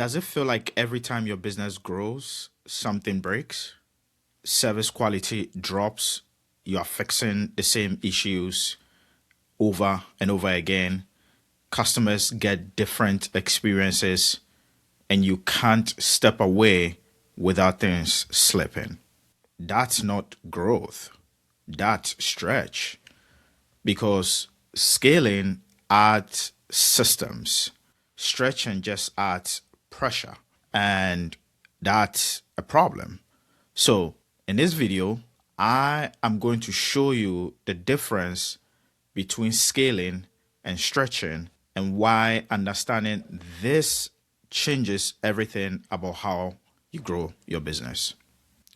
Does it feel like every time your business grows, something breaks? Service quality drops, you are fixing the same issues over and over again. Customers get different experiences, and you can't step away without things slipping. That's not growth, that's stretch because scaling adds systems, stretching just adds pressure, and that's a problem. So, in this video, I am going to show you the difference between scaling and stretching and why understanding this changes everything about how you grow your business.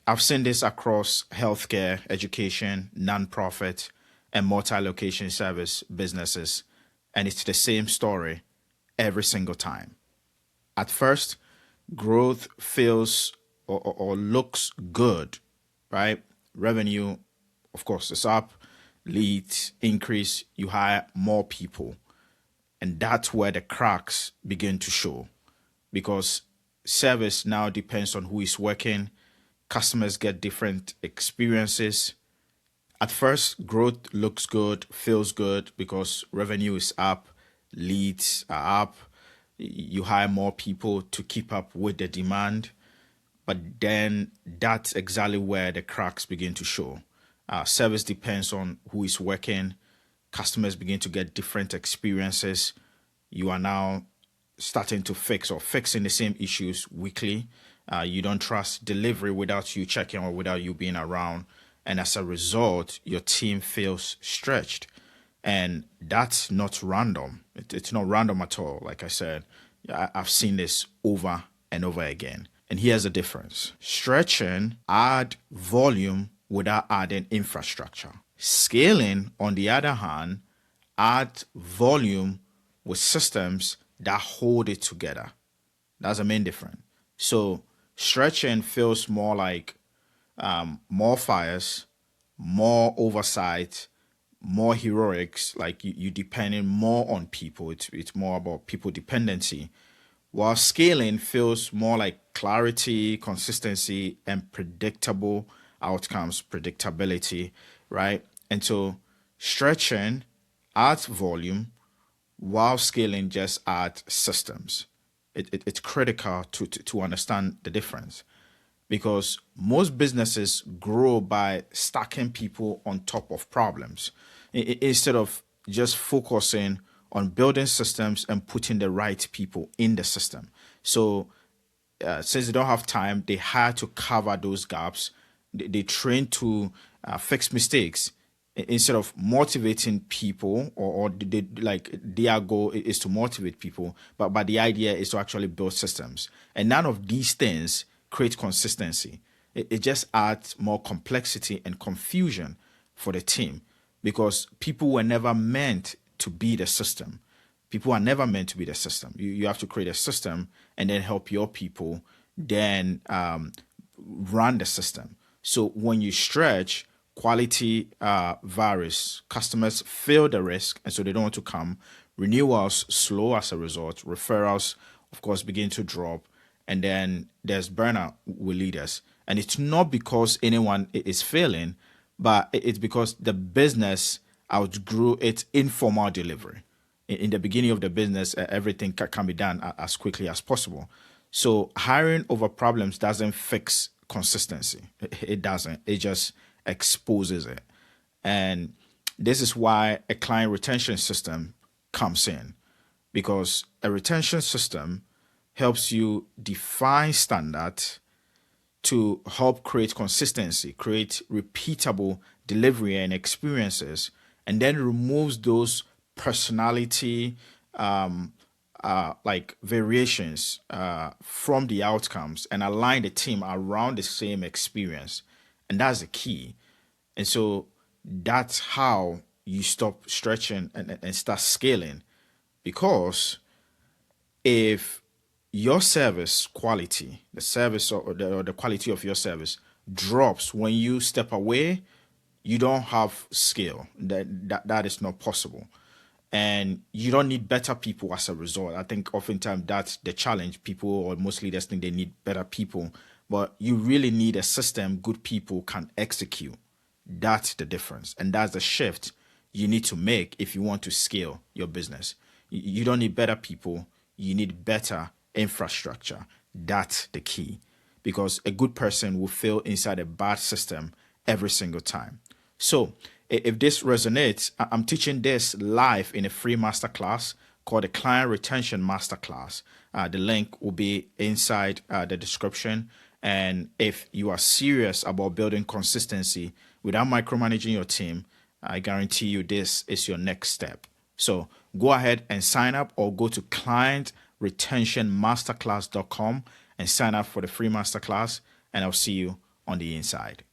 I've seen this across healthcare, education, nonprofit, and multi location service businesses, and it's the same story every single time. At first, growth feels or looks good, right? Revenue, of course, is up, leads increase, you hire more people. And that's where the cracks begin to show because service now depends on who is working. Customers get different experiences. At first, growth looks good, feels good because revenue is up, leads are up, you hire more people to keep up with the demand. But then that's exactly where the cracks begin to show. Service depends on who is working. Customers begin to get different experiences. You are now starting to fix or fixing the same issues weekly. You don't trust delivery without you checking or without you being around. And as a result, your team feels stretched. And that's not random. It's not random at all. Like I said, I've seen this over and over again. And here's the difference. Stretching add volume without adding infrastructure. Scaling, on the other hand, add volume with systems that hold it together. That's the main difference. So stretching feels more like more fires, more oversight, more heroics, like you depending more on people. It's more about people dependency. While scaling feels more like clarity, consistency, and predictable outcomes, predictability, right? And so stretching adds volume while scaling just adds systems. It's critical to understand the difference because most businesses grow by stacking people on top of problems instead of just focusing on building systems and putting the right people in the system. So, since they don't have time, they had to cover those gaps. They train to fix mistakes instead of motivating people or they, like their goal is to motivate people but the idea is to actually build systems, and none of these things create consistency. It just adds more complexity and confusion for the team because people were never meant to be the system. People are never meant to be the system. You have to create a system and then help your people then run the system. So when you stretch, quality varies. Customers feel the risk, and so they don't want to come. Renewals slow as a result. Referrals, of course, begin to drop, and then there's burnout with leaders. And it's not because anyone is failing, but it's because the business outgrew its informal delivery. In the beginning of the business, everything can be done as quickly as possible. So hiring over problems doesn't fix consistency. It doesn't. It just exposes it. And this is why a client retention system comes in, because a retention system helps you define standards to help create consistency, create repeatable delivery and experiences, and then removes those personality like variations from the outcomes and align the team around the same experience. And that's the key. And so that's how you stop stretching and start scaling. Because if your service quality, the service or the quality of your service drops when you step away, you don't have scale. That is not possible. and you don't need better people as a result. I think oftentimes that's the challenge. People, or most leaders, think they need better people, but you really need a system good people can execute. That's the difference, and that's the shift you need to make if you want to scale your business. You don't need better people, you need better infrastructure. That's the key, because a good person will fail inside a bad system every single time. So, if this resonates, I'm teaching this live in a free masterclass called the Client Retention Masterclass. The link will be inside the description. And if you are serious about building consistency without micromanaging your team, I guarantee you this is your next step. So go ahead and sign up, or go to clientretentionmasterclass.com and sign up for the free masterclass. And I'll see you on the inside.